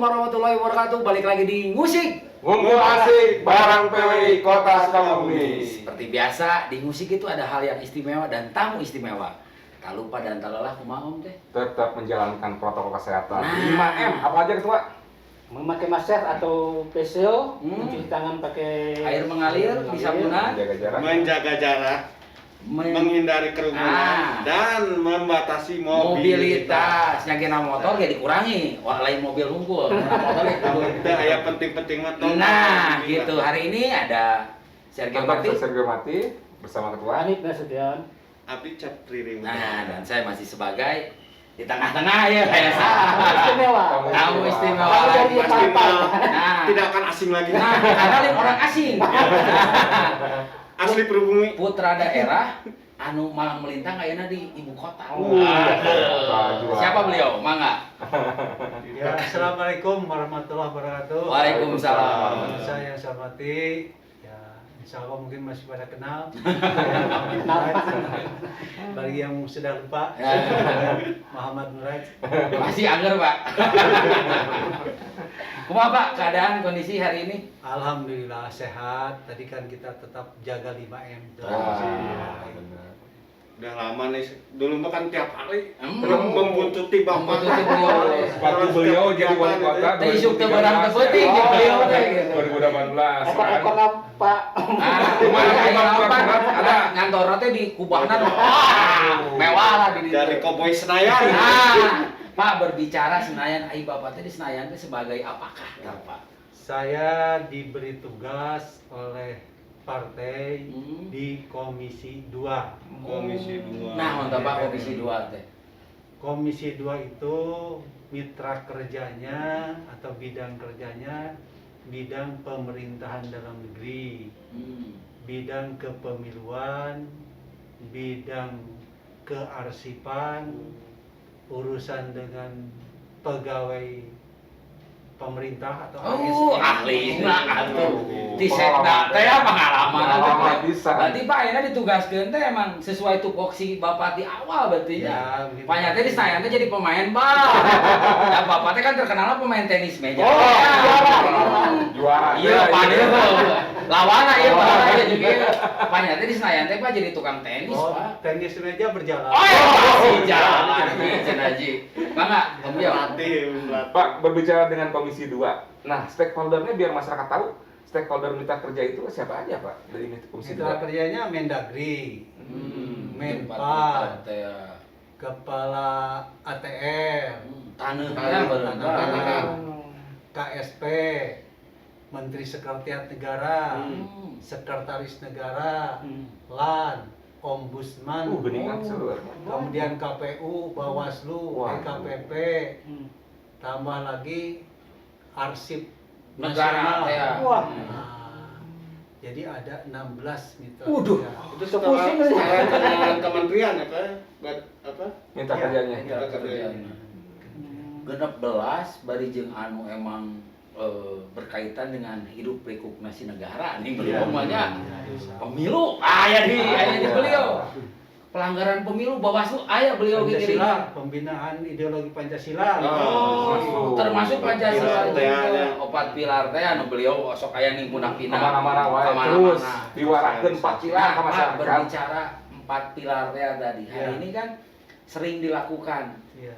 warahmatullahi wabarakatuh. Balik lagi di Ngusik. Ngumpul asik barang PWI Kota Sukabumi. Seperti biasa, di Ngusik itu ada hal yang istimewa dan tamu istimewa. Tak lupa dan tak lelah kumaha om teh. Tetap menjalankan protokol kesehatan. Nah. 5M apa aja ketua? Memakai masker atau facial, Hmm. mencuci tangan pakai Air mengalir di sabunan. Menjaga jarak. Menjaga jarak, menghindari kerumunan, dan membatasi mobilitas. Yang motor ya dikurangi, wah lain mobil hunkul. Motor ya Kalau kita ayah penting-penting mah tolong. Nah, gitu. Hari ini ada Sergio Tetap Marti. Sergio Mati bersama ketua. Anit Nasution. Abdi cap riring. Nah, dan saya masih sebagai di tengah-tengah ya kayak saya. Istimewa. Tamu istimewa. Tamu dari Pasti Jakarta. Nah, tidak akan asing lagi. nah, karena lain orang asing. Asli pribumi. Putra daerah anu malang melintang kayaknya di ibu kota. Waduh. Siapa beliau? Mangga. Ya, assalamualaikum warahmatullahi wabarakatuh. Waalaikumsalam. Saya yang saya hormati, ya insya Allah mungkin masih pada kenal. Bagi yang sudah lupa, Muhammad Nuraj. Masih anger, Pak. Kumaha, Pak? Keadaan kondisi hari ini? Alhamdulillah sehat. Tadi kan kita tetap jaga 5M. Ah, benar. Udah lama nih. Dulu mah kan tiap hari Hmm. membuntuti bapak. Membuntuti beliau. Sepatu beliau jadi wali kota Teh isuk teh barang teh penting di beliau teh gitu. 2018. Ekor-ekor Pak. Ah, Kemarin kemarin kemarin ada. ngantorna teh di kubahna. Wah, mewah lah di Dari Koboi Senayan. Nah, Pak berbicara Senayan, ai Bapak teh di Senayan teh sebagai apakah, Pak? Saya diberi tugas oleh partai Hmm. di Komisi 2. Komisi 2. Nah, untuk Pak Komisi 2 teh. Komisi 2 itu mitra kerjanya atau bidang kerjanya bidang pemerintahan dalam negeri, Hmm. bidang kepemiluan, bidang kearsipan, urusan dengan pegawai pemerintah atau Oh, ASN. ahli nah atuh. Di sekda teh pengalaman atuh. Pengalaman bisa. Berarti Pak ayeuna ditugaskeun teh emang sesuai tupoksi Bapak di awal berarti Ya, ya. begitu. Pak nya teh di Senayan teh jadi pemain Pak. Ya Bapak teh kan terkenal pemain tenis meja. Oh, Ya. Juara. Iya, Pak dia lawana ieu Pak aya juga. Pak nya teh di Senayan teh Pak jadi tukang tenis, Oh, Pak. tenis meja berjalan. Oh, ya masih jalan nih, Cen Haji. Mangga, Om Bio. Pak, berbicara dengan Komisi 2. Nah, stakeholdernya biar masyarakat tahu, stakeholder mitra kerja itu siapa aja, Pak? Dari Komisi Mitra 2. kerjanya Mendagri, Menpa, tempat teh ya. Kepala ATR, Taneuh Taneuh, ya bener. Taneuh. KSP, Menteri Sekretariat Negara, Sekretaris Negara, LAN, Ombudsman, Beningan seluruh. kemudian KPU, Bawaslu, Waduh. DKPP, tambah lagi arsip Negara nasional. teh ya. Wah. Nah, jadi ada 16 mitra Waduh. kerja. Itu sekarang kementerian ya Pak? Buat apa? Minta Iya. kerjanya. Mitra kerjanya. 16 bari jeung anu emang berkaitan dengan hidup pikuk nasi negara nih beliau mah nya. Pemilu aya di beliau. Pelanggaran pemilu Bawaslu aya beliau ge diri. Pancasila, pembinaan ideologi Pancasila. Oh, termasuk Pancasila Pilar teh juga. aya. Opat pilar teh anu beliau sok aya ning pundak-pina. Kemana-mana wae terus diwarakeun 4 pilar Nah, ka Pak, masyarakat. berbicara 4 pilar teh tadi. Hari Ya. ini kan sering dilakukan Iya.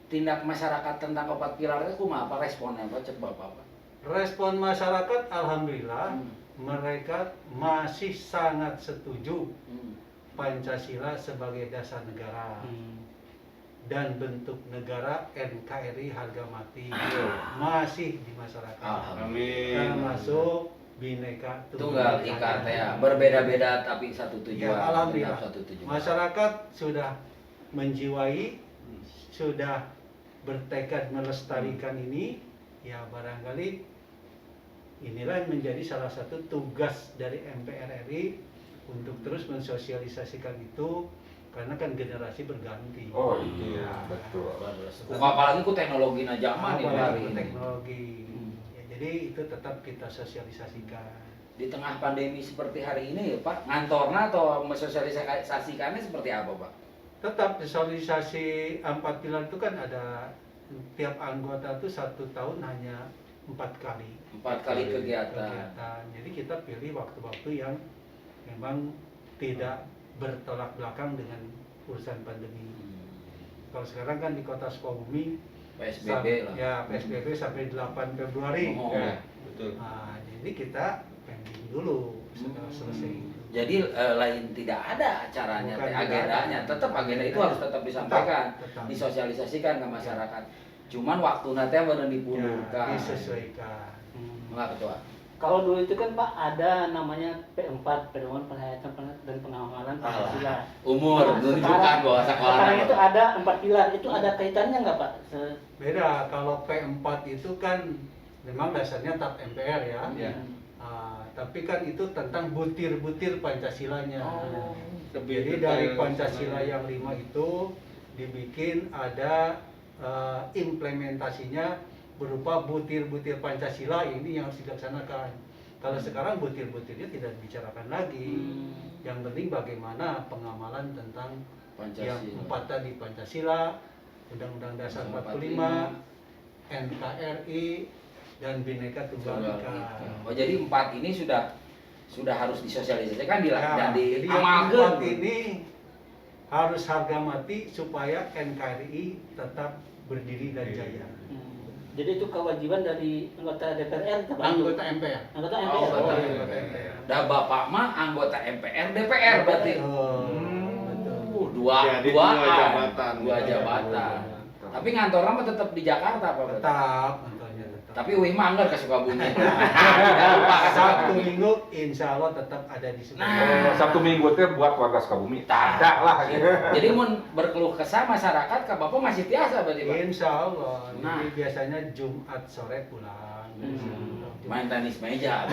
tindak masyarakat tentang 4 pilar itu kumaha apa responnya Pak cek Bapak Pak? Respon masyarakat alhamdulillah Hmm. mereka masih sangat setuju Hmm. Pancasila sebagai dasar negara dan bentuk negara NKRI harga mati masih di masyarakat. Alhamdulillah. Termasuk Bhinneka Tunggal Ika teh ya, berbeda-beda tapi satu tujuan. Ya, alhamdulillah. tetap satu tujuan. Masyarakat sudah menjiwai, sudah bertekad melestarikan ini, ya barangkali inilah yang menjadi salah satu tugas dari MPR RI untuk terus mensosialisasikan itu, karena kan generasi berganti. Oh iya, betul. Apalagi ku teknologi na zaman ini hari Apalagi ini. teknologi. Ya, jadi itu tetap kita sosialisasikan. Di tengah pandemi seperti hari ini ya Pak, ngantorna atau mensosialisasikannya seperti apa Pak? Tetap sosialisasi 4 pilar itu kan ada tiap anggota tuh 1 tahun hanya 4 kali 4 kali kegiatan. Jadi kita pilih waktu-waktu yang memang tidak bertolak belakang dengan urusan pandemi. Kalau sekarang kan di Kota Sukabumi PSBB lah. ya PSBB sampai 8 Februari. Oh. Ya, betul. Nah, jadi kita pending dulu setelah selesai itu. Jadi lain tidak ada acaranya, Bukan, agendanya. tidak ada. Tetap agenda itu harus tetap disampaikan, Tetap. disosialisasikan ke masyarakat. Cuman waktu nanti yang baru Ya, dipulurkan. disesuaikan. Enggak ketua. Kalau dulu itu kan Pak ada namanya P4, Pedoman Penghayatan dan Pengawalan Pancasila. Umur Nah, menunjukkan bahwa sekolah sekarang itu ada 4 pilar, itu ada kaitannya nggak Pak? Beda, kalau P4 itu kan memang dasarnya TAP MPR ya. Ya. Tapi kan itu tentang butir-butir Pancasilanya. Oh. Jadi dari Pancasila yang 5 itu dibikin ada implementasinya berupa butir-butir Pancasila ini yang harus dilaksanakan. Kalau sekarang butir-butirnya tidak dibicarakan lagi. Yang penting bagaimana pengamalan tentang yang Pancasila. 4 tadi Pancasila, Undang-Undang Dasar 45, NKRI, dan Bhinneka Tunggal Ika. Oh, jadi 4 ini sudah harus disosialisasikan dan jadi yang diamalkan. 4 ini harus harga mati supaya NKRI tetap berdiri dan jaya. Jadi itu kewajiban dari anggota DPR, Pak? Anggota MPR. Anggota Oh, MPR. anggota iya, MPR. anggota MPR. Dah bapak mah anggota MPR DPR berarti. Betul. Jadi dua jabatan. Dua jabatan. Tapi ngantornya mah tetap di Jakarta Pak. Tetap, tentunya tetap. Tapi wih manggar ke Sukabumi. Sabtu Minggu insya Allah tetap ada di Sukabumi. Nah. Sabtu Minggu teh buat warga Sukabumi. Ada lah. Jadi mau berkeluh kesah masyarakat ke Bapak masih biasa berarti Pak. Insya Allah. Nah. Jadi biasanya Jumat sore pulang. Main tenis meja.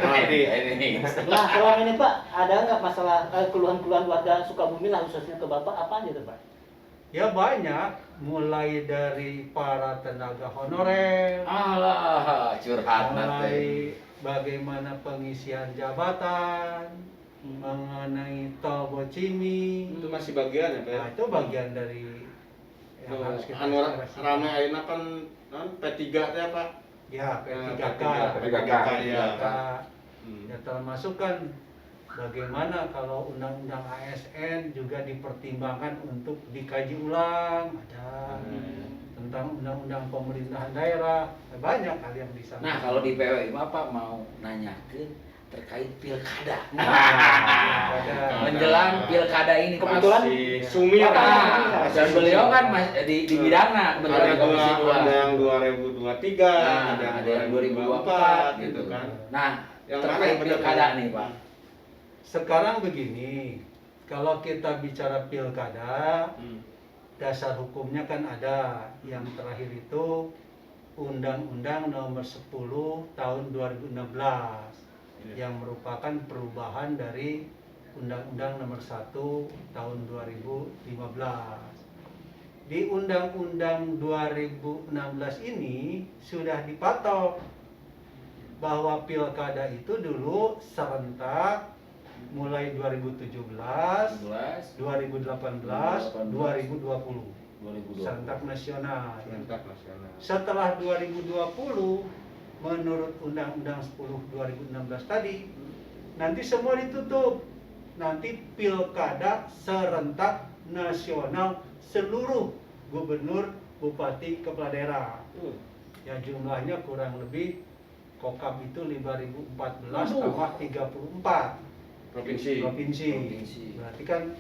Nanti. Ini. Nah, selama ini Pak, ada nggak masalah keluhan-keluhan warga Sukabumi lah khususnya ke Bapak apa gitu Pak? Ya banyak, mulai dari para tenaga honorer, Alah, curhat mulai nanti. bagaimana pengisian jabatan, mengenai tol Bocimi. Itu masih bagian ya, Pak? Nah, itu bagian dari yang harus kita Anu akselerasi. ramai ayeuna kan P3 teh Pak. Ya, P3K. P3K ya. P3K. Ya termasuk kan bagaimana kalau undang-undang ASN juga dipertimbangkan untuk dikaji ulang, ada tentang undang-undang pemerintahan daerah, banyak hal yang disampaikan. Nah, kalau di PWI Bapak mau nanyakan terkait pilkada. Menjelang pilkada ini Pak. Kebetulan Si Sumi Nah, dan beliau kan di bidangnya kebetulan ada di Komisi 2. ada yang 2023, Nah, ada yang 2024 gitu kan. Nah, Yang mana terkait yang benar? pilkada nih Pak. Sekarang begini, kalau kita bicara pilkada, dasar hukumnya kan ada. Yang terakhir itu Undang-Undang Nomor 10 Tahun 2016 yang merupakan perubahan dari Undang-Undang Nomor 1 Tahun 2015. Di Undang-Undang 2016 ini sudah dipatok bahwa pilkada itu dulu serentak mulai 2017, 2018, 2020 serentak nasional. Serentak nasional. Setelah 2020 menurut Undang-Undang 10 2016 tadi nanti semua ditutup. Nanti pilkada serentak nasional seluruh gubernur, bupati, kepala daerah. Ya jumlahnya kurang lebih Kokab itu 5014 tambah 34 Provinsi. provinsi. Berarti kan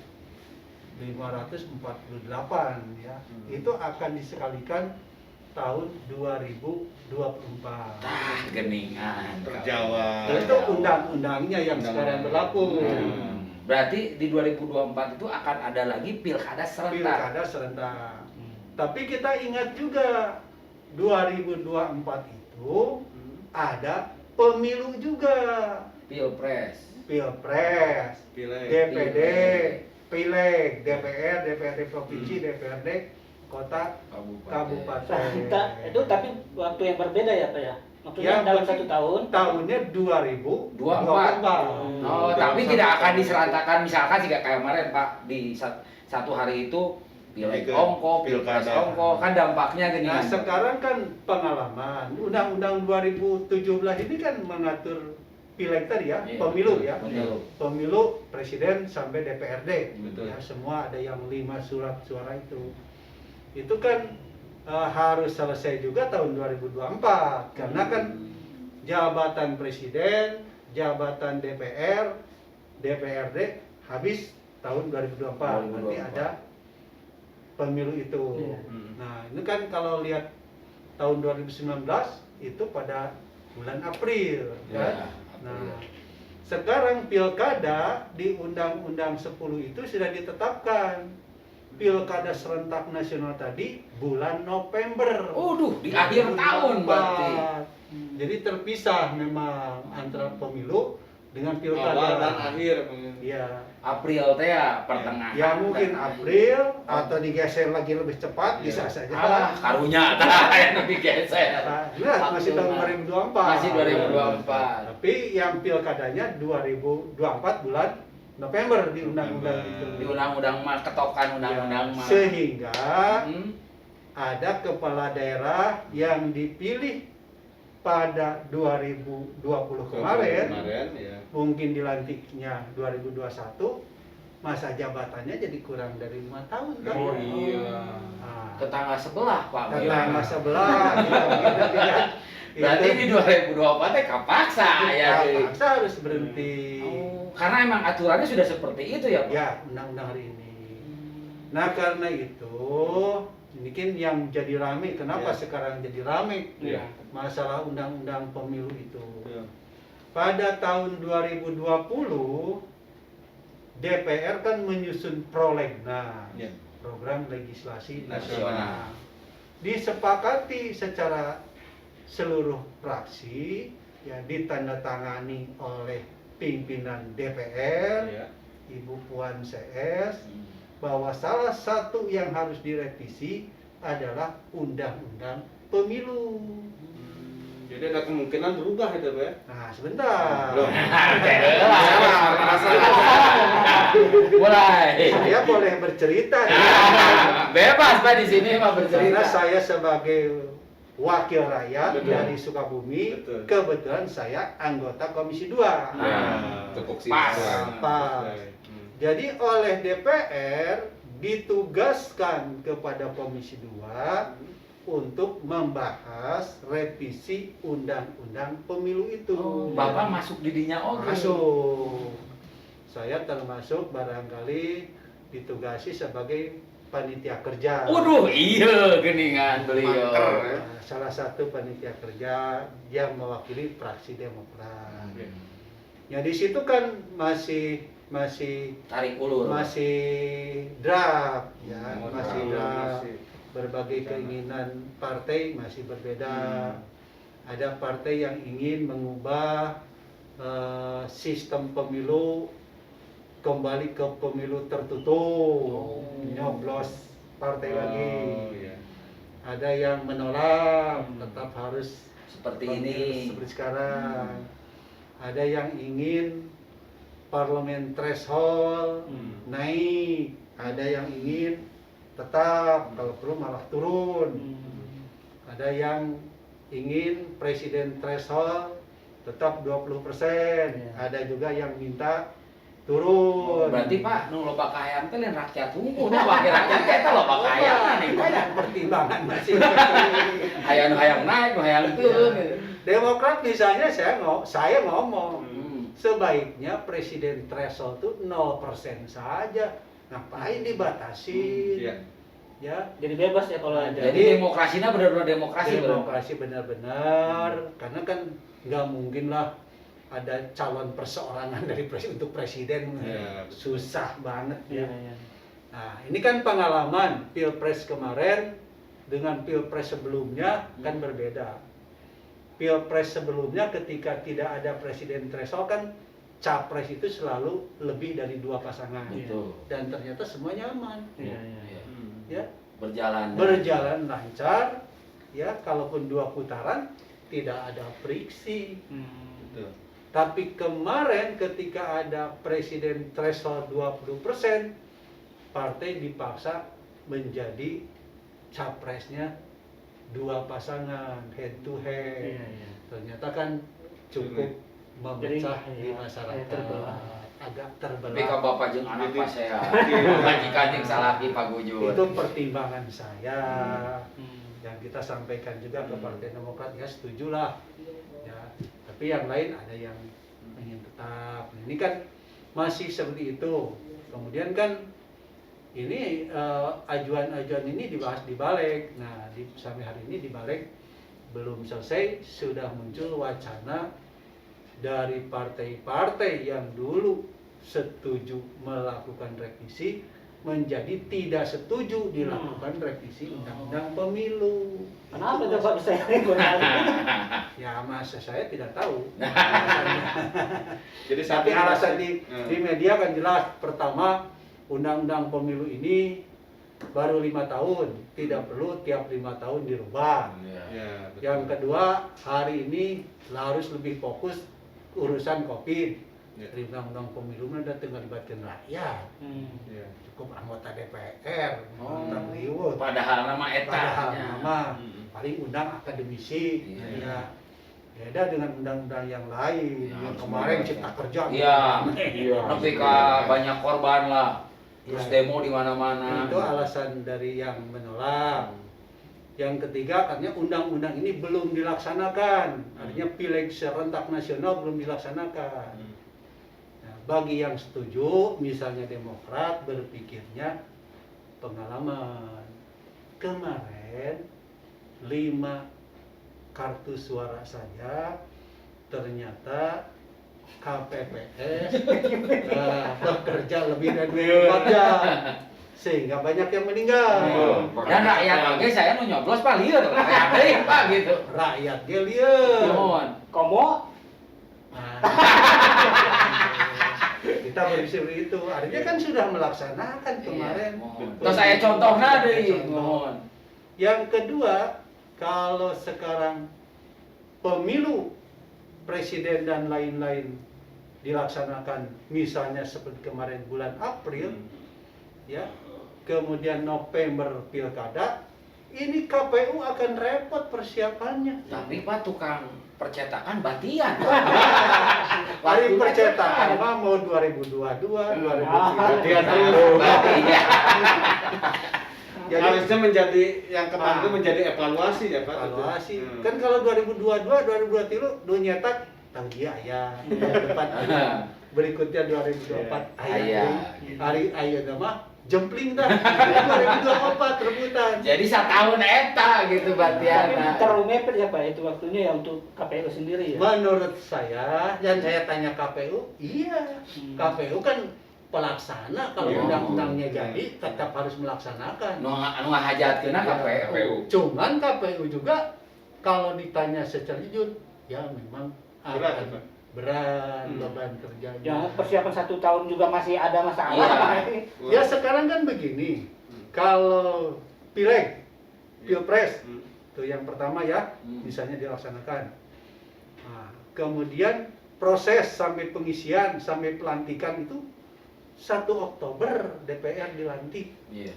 548 ya. Itu akan disekalikan tahun 2024. Geningan. Terjawab. Itu undang-undangnya yang sekarang berlaku. Berarti di 2024 itu akan ada lagi pilkada serentak. Pilkada serentak. Tapi kita ingat juga 2024 itu ada pemilu juga. Pilpres. Pilpres, Pileg. DPD, Pileg, DPR, DPRD provinsi, DPRD kota, kabupaten. Serentak itu tapi waktu yang berbeda ya Pak ya? Maksudnya Ya, dalam 1 tahun? Tahunnya 2024. Oh, tapi tidak akan diseratakan misalkan jika kayak kemarin Pak di satu hari itu pileg Ke ongko, pilpres pilkada. ongko, kan dampaknya gini. Nah, sekarang kan pengalaman Undang-Undang 2017 ini kan mengatur pileg tadi ya, Iya, pemilu betul, ya. pemilu. Pemilu presiden sampai DPRD. Betul. Ya, semua ada yang 5 surat suara itu. Itu kan harus selesai juga tahun 2024 karena kan jabatan presiden, jabatan DPR, DPRD habis tahun 2024. Berarti 2024. ada pemilu itu. Iya. Nah, ini kan kalau lihat tahun 2019 itu pada bulan April Ya, kan. April. Nah, sekarang pilkada di Undang-Undang 10 itu sudah ditetapkan. Pilkada serentak nasional tadi bulan November. Waduh, di akhir tahun berarti. Jadi terpisah memang antara pemilu dengan pilkada. Awal dan akhir. Iya. April teh ya pertengahan. Ya mungkin dan April atau digeser lagi lebih cepat bisa saja. Ah, karunya tah yang digeser. Nah, lihat masih tahun 2024. Masih 2024. Tapi yang pilkadanya 2024 bulan November di undang-undang itu. Di undang-undang mah ketokan undang-undang Ya, mah. sehingga Hmm. ada kepala daerah yang dipilih pada 2020 kemarin, ya. mungkin dilantiknya 2021, masa jabatannya jadi kurang dari 5 tahun kan? Oh iya. Nah, Tetangga sebelah, Pak. tetangga sebelah, gitu, kan? Berarti di 2024 teh kapaksa ya. Di. Paksa harus berhenti. Oh, karena emang aturannya sudah seperti itu ya, Pak. Ya, undang-undang hari ini. Nah, karena itu, ini kan yang jadi rame. Kenapa Ya. sekarang jadi rame? Iya. Masalah undang-undang pemilu itu. Iya. Pada tahun 2020, DPR kan menyusun prolegnas, Iya. program legislasi Nasional. nasional. Disepakati secara seluruh fraksi, ya ditandatangani oleh pimpinan DPR, Iya. Ibu Puan CS, bahwa salah satu yang harus direvisi adalah undang-undang pemilu. Jadi ada kemungkinan berubah itu, Pak. Nah, sebentar. Loh. Mulai. Saya boleh bercerita ya. Bebas Pak di sini mah Karena bercerita. saya sebagai wakil rakyat Betul. dari Sukabumi, Betul. kebetulan saya anggota Komisi 2. Nah, Tepuk pas. sesuai. Pas. Jadi oleh DPR ditugaskan kepada Komisi 2 untuk membahas revisi undang-undang pemilu itu. Oh, Bapak masuk didinya oke. Masuk. Saya termasuk barangkali ditugasi sebagai panitia kerja. Waduh, iya geningan beliau. Manter, ya. Nah, salah satu panitia kerja yang mewakili fraksi Demokrat. Ya di situ kan masih Tarik ulur. draft ya, Oh, masih draft. masih. Berbagai keinginan partai masih berbeda. Ada partai yang ingin mengubah sistem pemilu kembali ke pemilu tertutup, nyoblos partai lagi. Oh, iya. Ada yang menolak, tetap harus Seperti pemilu ini. seperti sekarang. Ada yang ingin parlemen threshold naik, ada yang ingin tetap, kalau perlu malah turun. Ada yang ingin presiden threshold tetap 20%, ada juga yang minta turun. Berarti Pak, nu loba kahayang teh lain rakyat unggul, nu wakil rakyat teh eta loba kahayang nih banyak pertimbangan masih. hayang nu hayang naik, nu hayang turun. Demokrat misalnya saya ngomong, Hmm. sebaiknya presiden threshold itu 0% saja. Ngapain dibatasi? Iya. Ya, Jadi bebas ya kalau ada. Jadi demokrasinya benar-benar demokrasi benar. demokrasi benar-benar, karena kan nggak mungkin lah ada calon perseorangan dari untuk presiden. Iya, betul. Susah banget Iya, ya. iya. Nah, ini kan pengalaman Pilpres kemarin dengan Pilpres sebelumnya kan berbeda. Pilpres sebelumnya ketika tidak ada presiden threshold kan capres itu selalu lebih dari 2 pasangan. Betul. Dan ternyata semuanya aman. Iya, iya. Iya. Ya, Berjalan. lancar. Ya, kalaupun 2 putaran tidak ada friksi. Betul. Tapi kemarin ketika ada presiden threshold 20%, partai dipaksa menjadi capresnya dua pasangan head to head. Iya, iya. Ternyata kan cukup memecah Jadi, di iya, masyarakat, terbelah. agak Tapi ka terbelah. bapak jeung anak Jadi- pas saya. Majikan jeung salaki Pak Gujur. Itu pertimbangan saya Hmm. yang kita sampaikan juga ke Hmm. Partai Demokrat, ya setujulah. Ya, tapi yang lain ada yang ingin tetap. Ini kan masih seperti itu. Kemudian kan ini ajuan-ajuan ini dibahas di Balik. Nah, sampai hari ini di Balik belum selesai, sudah muncul wacana dari partai-partai yang dulu setuju melakukan revisi menjadi tidak setuju dilakukan revisi undang-undang pemilu. Kenapa Itu coba maksud- saya Ya masa saya tidak tahu. Jadi Tapi alasan di Hmm. media kan jelas. Pertama, undang-undang pemilu ini baru 5 tahun, tidak perlu tiap 5 tahun dirubah. Iya. Ya, betul. Yang kedua, hari ini harus lebih fokus urusan COVID. Ya. Dari undang-undang pemilu sudah tinggal libatkan rakyat, Ya. cukup anggota DPR, Oh. anggota ribut. Padahal nama eta. Padahal nya. nama Hmm. paling undang akademisi. Iya. Ya. Beda dengan undang-undang yang lain. Ya, Yang kemarin semuanya. cipta kerja. Iya. Iya. Tapi ka banyak korban lah. Terus Iya. demo di mana-mana. Itu alasan dari yang menolak. Yang ketiga, katanya undang-undang ini belum dilaksanakan. Artinya pileg serentak nasional belum dilaksanakan. Nah, bagi yang setuju, misalnya Demokrat berpikirnya pengalaman. Kemarin 5 kartu suara saya ternyata KPPS bekerja lebih dari 24 jam sehingga banyak yang meninggal. Dan rakyat oke saya nu nyoblos Pak lieur. Rakyat deui Pak gitu. Rakyat dia lieur. Mohon. Komo Nah, kita berpikir itu, artinya kan sudah melaksanakan kemarin. Iya, mohon. Terus saya contohna deui. Contoh. Mohon. Yang kedua, kalau sekarang pemilu presiden dan lain-lain dilaksanakan, misalnya seperti kemarin bulan April, ya, kemudian November pilkada, ini KPU akan repot persiapannya. Tapi Pak tukang percetakan batian. Paling percetakan mah mau 2022, 2023. Dia terus. Iya. Jadi Harusnya menjadi yang kemarin itu menjadi evaluasi ya Pak. evaluasi. Hmm. Kan kalau 2022, 2023 do nyetak tahu dia aya. Depan berikutnya 2024 Aya. aya. Hari aya mah jempling dah. 2024 rebutan. Jadi setahun eta gitu tapi batian. terlalu mepet ya Pak itu waktunya ya untuk KPU sendiri ya. Menurut saya, dan saya tanya KPU, iya. KPU kan pelaksana, kalau Iya. undang-undangnya jadi tetap harus melaksanakan. Nu ngahajatkeunna KPU. Cuman KPU juga kalau ditanya secara jujur, ya memang Berat, akan Pak. berat beban kerjanya. Ya persiapan 1 tahun juga masih ada masalah. Iya. Ya sekarang kan begini, kalau pileg, pilpres, itu yang pertama ya, misalnya dilaksanakan. Nah, kemudian proses sampai pengisian, sampai pelantikan itu 1 Oktober DPR dilantik. Iya.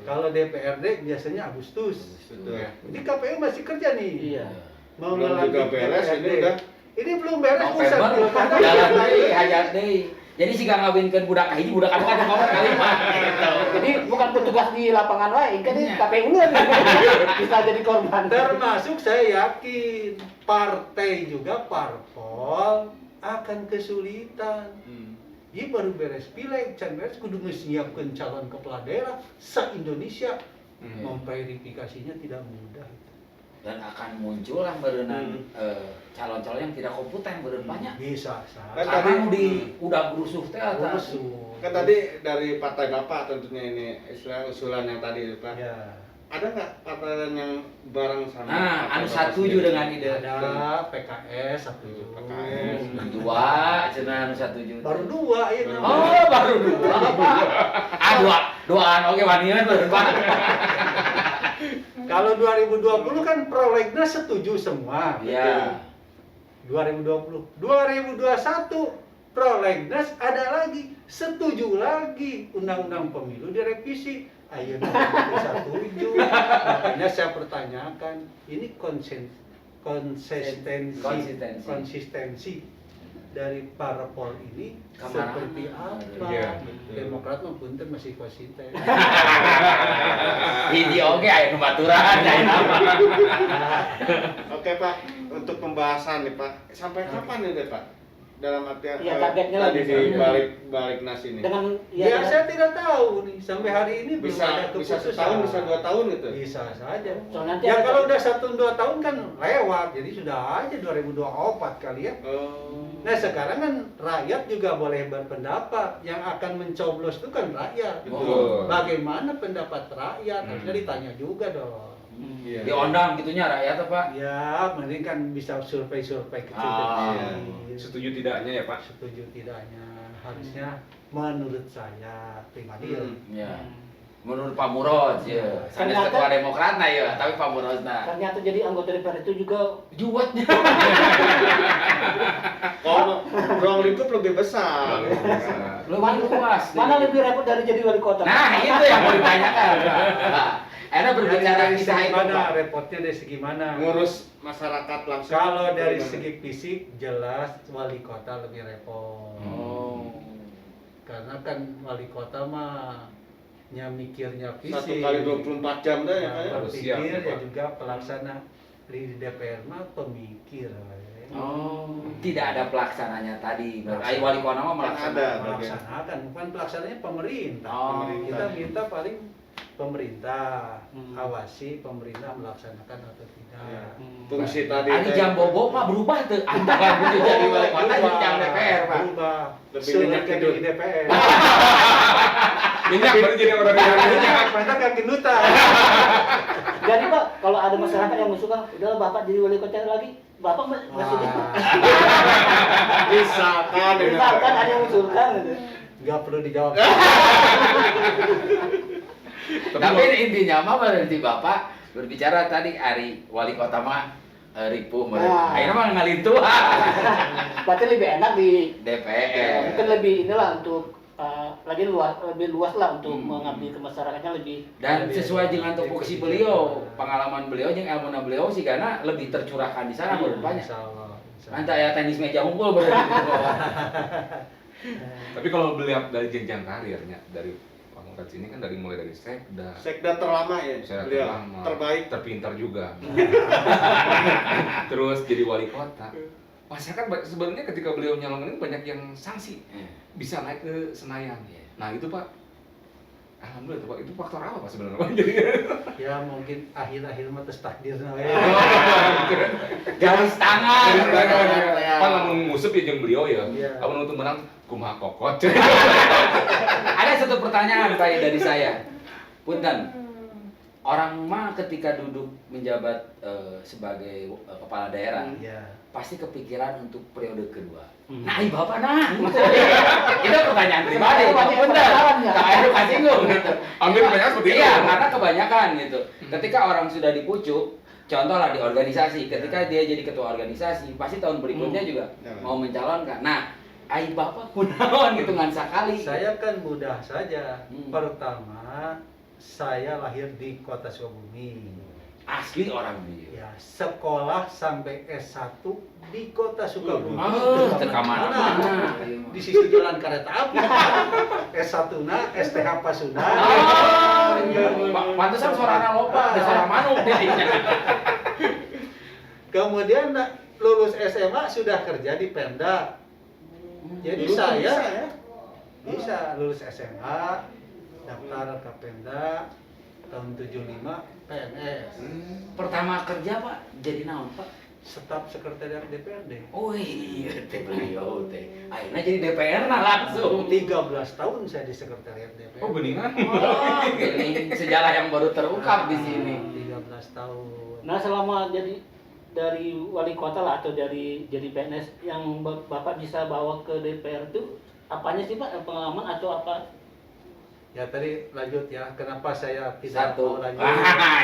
Kalau DPRD biasanya Agustus. Betul. Jadi KPU masih kerja nih. Iya. Mau Belum melantik juga beres, DPRD. ini udah. Ini belum beres pusat November pilkada. jalan deui hajat deui. Jadi siga ngawinkeun budak kahiji budak anu kan November kali Pak. Gitu. Jadi bukan petugas di lapangan wae, kan ini Iya. KPU nya bisa jadi korban. Termasuk saya yakin partai juga parpol akan kesulitan. Ini baru beres pileg, can beres kudu nyiapkeun calon kepala daerah se-Indonesia. Memverifikasinya tidak mudah. Dan akan muncul lah berenang calon-calon yang tidak kompeten beureun banyak. Bisa Kan saja. Karena tadi- nu di udah berusuh teh eta. Rusuh. Kan tadi dari partai Bapak tentunya ini istilah usulan yang tadi itu Pak. Ya. Ada nggak partai lain yang bareng sama? Nah, partai anu Bapak setuju sendiri? dengan ide. Ada PKS satu PKS. Dua cenah anu 1 juta. baru 2 ini. Oh, baru dua. Duaan oke wanian baru Pak. Kalau 2020 kan prolegnas setuju semua. Iya. 2020, 2021 prolegnas ada lagi, setuju lagi undang-undang pemilu direvisi. ayeuna bisa setuju. Makanya saya pertanyakan, ini konsistensi dari parpol ini Kemana? seperti apa? Iya. Demokrat mah punten masih konsisten. Ini oke, ayo baturan, ayo apa? Oke Pak, untuk pembahasan nih Pak, sampai kapan nih Pak? Dalam artian Iya, targetnya tadi lagi. di balik nas ini. Dengan Ya, saya tidak tahu nih sampai hari ini belum ada Bisa keputusan. setahun, bisa 2 tahun gitu. Bisa saja. Soalnya nanti Ya ada- kalau udah 1-2 tahun kan lewat, jadi sudah aja 2024 kali ya. Oh. Nah sekarang kan rakyat juga boleh berpendapat, yang akan mencoblos itu kan rakyat. Betul. Bagaimana pendapat rakyat? Harusnya ditanya juga dong. Iya. Diondang gitunya rakyat apa? Ya, mending kan bisa survei-survei kecil Ah, kecil. Setuju tidaknya ya Pak? Setuju tidaknya, harusnya menurut saya pribadi ya. Ya. Menurut Pak Muroz ya. Sanes Ternyata- ketua Demokrat nah ya, tapi Pak Muroz nah. ternyata jadi anggota DPR itu juga Juwetnya. Kalau ruang lingkup lebih besar. Lebih luas. mana lebih repot dari jadi wali kota. Nah, itu yang mau ditanyakan. Nah, Anda berbicara Dari kisah segi itu, mana, Pak. repotnya dari segi mana? Ngurus masyarakat langsung. Kalau dari Gimana? segi fisik jelas wali kota lebih repot. Oh. Karena kan wali kota mah mikirnya 1 fisik. kali 24 jam dah ya Pak. ya? Harus siap, Berpikir ya, ya Pak. juga pelaksana di DPR mah pemikir. Oh, tidak ada pelaksananya tadi. Pelaksana. Ai wali kota mah Kan ada. melaksanakan. Melaksanakan, bukan pelaksananya pemerintah. Oh. Kita minta paling pemerintah Hmm. awasi pemerintah melaksanakan atau tidak. Iya. Hmm. Fungsi tadi Ari teh jam bobo mah berubah tuh antara begitu jadi wali kota jeung jam DPR, Pak. Berubah. Lebih Surat nyenyak ke tidur. di DPR. Minyak baru jadi orang minyak. Mantap kan genutan. Jadi Pak, kalau ada masyarakat yang mengusulkan, udah Bapak jadi wali kota lagi, Bapak masih di. misalkan ya, Pak. Misalkan ada yang mengusulkan gitu. Nggak perlu dijawab. Tapi intinya mah berarti Bapak berbicara tadi Ari wali kota mah ripuh Nah. mereka. Akhirnya mah ngalintu Berarti lebih enak di DPR. mungkin lebih inilah untuk lagi lebih luas lah untuk Hmm. mengabdi ke masyarakatnya lebih. Dan Lebih- sesuai dengan lebih tupoksi kecil. beliau, pengalaman beliau jeung ilmu beliau sih karena lebih tercurahkan di sana menurut banyak. Insya Allah. Kan ya tenis meja unggul berarti. Tapi kalau melihat dari jenjang karirnya dari Pak Muroz ini kan dari mulai dari sekda, Sekda terlama ya. saya Beliau terlama, terbaik. terpintar juga. Terus jadi wali kota. Masyarakat sebenarnya ketika beliau nyalon ini banyak yang sanksi bisa naik ke Senayan. Nah itu Pak, alhamdulillah tuh Pak, itu faktor apa Pak sebenarnya Pak? Jadi Ya mungkin akhir-akhir mah tes takdir nah, ya. Garis tangan. Pak lamun ngusup ya jeung beliau ya. Iya. Kamu nonton menang kumaha kokot. Ada satu pertanyaan Pak dari saya. Punten. Orang mah ketika duduk menjabat sebagai kepala daerah Iya. pasti kepikiran untuk periode kedua. Hmm. Nah, Bapak nah. Itu pertanyaan pribadi. Banyak Punten. pertanyaannya. Nah, edukasi singgung gitu. Hampir kebanyakan seperti itu. Iya, karena kebanyakan gitu. Ketika orang sudah dipucuk, contoh lah di organisasi, ketika dia jadi ketua organisasi, pasti tahun berikutnya juga mau mencalonkan. Nah, ai Bapak kunaon gitu ngan sakali. Saya kan mudah saja. Hmm. Pertama, saya lahir di kota Sukabumi. Asli orang dia. Ya, sekolah sampai S1 di kota Sukabumi. Ah, Dekat teka mana-mana. Di sisi jalan kereta api. S1-na STH Pasundan. Ah, iya. Pantesan suarana loba, ada suara manuk jadinya. Kemudian lulus SMA sudah kerja di Pemda. Jadi Dulu saya bisa ya. bisa lulus SMA, daftar ke Pemda tahun 75 PNS. Pertama kerja Pak, jadi naon Pak? Staf sekretariat DPRD. Oh iya, teh beliau teh. Akhirnya jadi DPR nah langsung. 13 tahun saya di sekretariat DPRD. Oh beningan. Oh, ini sejarah yang baru terungkap di sini. 13 tahun. Nah selama jadi dari wali kota lah atau dari jadi PNS yang Bapak bisa bawa ke DPR itu apanya sih Pak? Pengalaman atau apa? Ya tadi lanjut ya, kenapa saya tidak Satu. mau lanjut?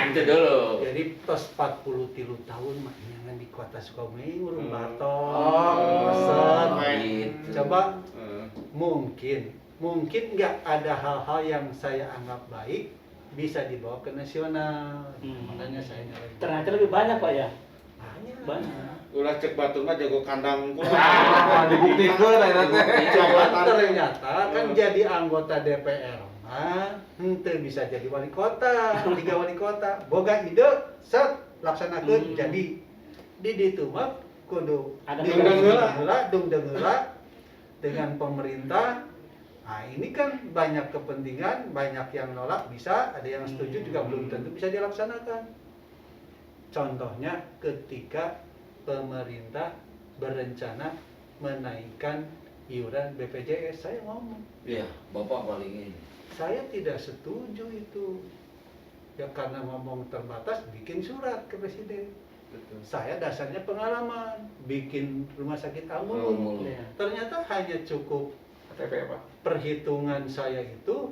Itu dulu. Jadi tos 43 tahun mah nyangan di kota Sukabumi urung batok. Oh, Pesen. gitu. Coba mungkin nggak ada hal-hal yang saya anggap baik bisa dibawa ke nasional. Hmm. Makanya saya nyalain. Ternyata lebih banyak Pak ya. Banyak. Banyak. Ulah cek batu mah jago kandang gua. Dibuktikan ya nanti. Cuman ternyata kan jadi anggota DPR mah henteu bisa jadi wali kota, 3 wali kota. Boga ide, set laksanakeun jadi. Di ditu mah kudu Ada dungdeungeula dengan pemerintah. Nah, ini kan banyak kepentingan, banyak yang nolak bisa, ada yang setuju juga belum tentu bisa dilaksanakan. Contohnya ketika pemerintah berencana menaikkan iuran BPJS, saya ngomong, Iya, Bapak paling ini. saya tidak setuju itu. Ya karena ngomong terbatas, bikin surat ke Presiden. Saya dasarnya pengalaman, bikin rumah sakit Amulung. Iya. Ternyata hanya cukup KTP Pak. perhitungan saya itu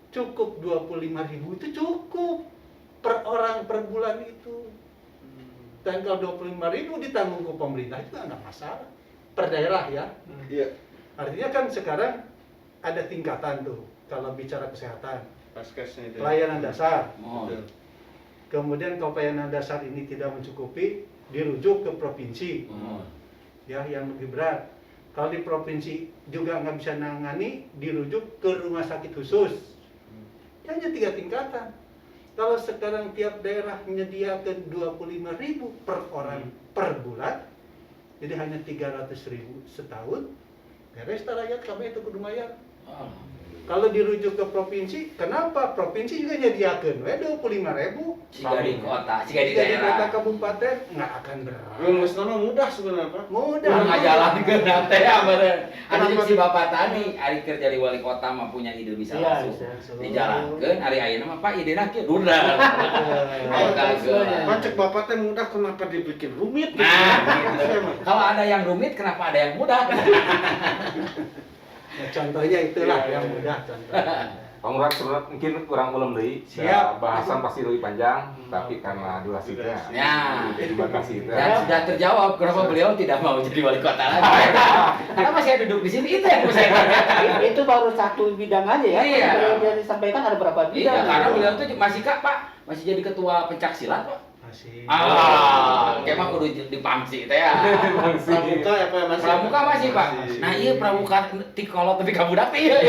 cukup 25.000 itu cukup per orang per bulan itu. Dan kalau 25.000 ditanggung ke pemerintah itu nggak masalah. Per daerah ya. Iya. Artinya kan sekarang ada tingkatan tuh kalau bicara kesehatan. Paskesnya itu. Pelayanan dasar. Oh, Kemudian kalau pelayanan dasar ini tidak mencukupi, dirujuk ke provinsi. oh. Ya, yang lebih berat. Kalau di provinsi juga nggak bisa nangani, dirujuk ke rumah sakit khusus. Hanya 3 tingkatan. Kalau sekarang tiap daerah menyediakan 25.000 per orang per bulan, jadi hanya 300.000 setahun, beres rakyat kami itu kudu bayar. Kalau dirujuk ke provinsi, kenapa? Provinsi juga nyediakan, 25.000. Jika di kota, jika di Jika di kota daerah. kabupaten nggak akan berat. Rumus nama mudah sebenarnya, Pak. Mudah. Udah ngajalankeun teh ya bener. Ada Kenapa si Bapak tani, ari kerja di wali kota mah punya ide bisa Iya, langsung. bisa. Dijalankeun, ari ayeuna mah Pak idena kieu dudal. Ayo, Kagak. Pancek bapak teh mudah kenapa dibikin rumit gitu. Nah, gitu. Kalau ada yang rumit, kenapa ada yang mudah? Ya, contohnya itulah Iya, yang iya. mudah contohnya. Pak Murad sebenarnya mungkin kurang belum deui. Siap. Bahasan pasti lebih panjang, tapi karena durasi teh. Ya. Terima kasih teh. Dan sudah terjawab kenapa beliau tidak mau jadi wali kota lagi. Kenapa saya duduk di sini itu yang mau saya tanyakan. Itu baru satu bidang aja ya. Iya. Yang dia disampaikan ada berapa bidang? Iya, karena beliau tuh masih Kak, Pak, masih jadi ketua pencak silat, Pak. Masih. Kayak mah kudu dipangsi teh ya. Pramuka ya, Pak, masih. Pramuka masih, Pak. Masih. Nah, iya pramuka tikolot tapi kabudak teh iya.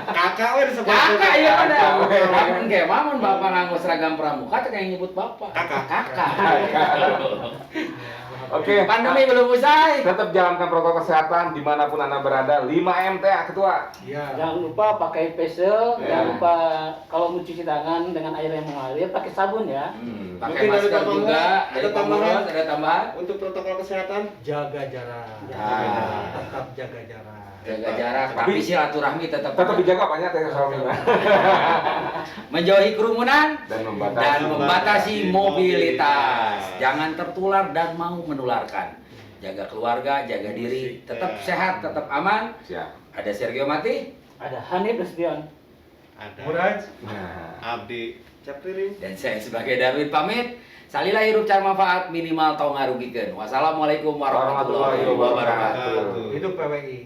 Kakak we disebut. Kakak iya ada. Kakak. Namun kayak mamun Bapak nganggo seragam pramuka teh kayak nyebut Bapak. Kakak. Kakak. Oke. Pandemi belum usai. Tetap jalankan protokol kesehatan dimanapun Anda berada. 5M teh Ketua. Ya. Jangan lupa pakai facial, Ya. jangan lupa kalau mencuci tangan dengan air yang mengalir pakai sabun ya. Pakai Mungkin ada masker tambahan, juga, ada ada tambahan. tambahan, ada tambahan. Untuk protokol kesehatan. Jaga jarak. Ah. Tetap jaga jarak. Jaga jarak, tapi silaturahmi tetap Tetap dijaga banyak teh suami. menjauhi kerumunan Dan dan membatasi. membatasi mobilitas. Jangan tertular dan mau menularkan. Jaga keluarga, jaga diri, tetap sehat, tetap aman. Siap. Ada Sergio Mati Ada Hanif Nasution. Ada. Murad. Nah. Abdi Capiring. dan saya sebagai Darwin pamit. Salilah hirup cara manfaat minimal tau ngarugikeun. Wassalamualaikum warahmatullahi wabarakatuh. Hidup PWI.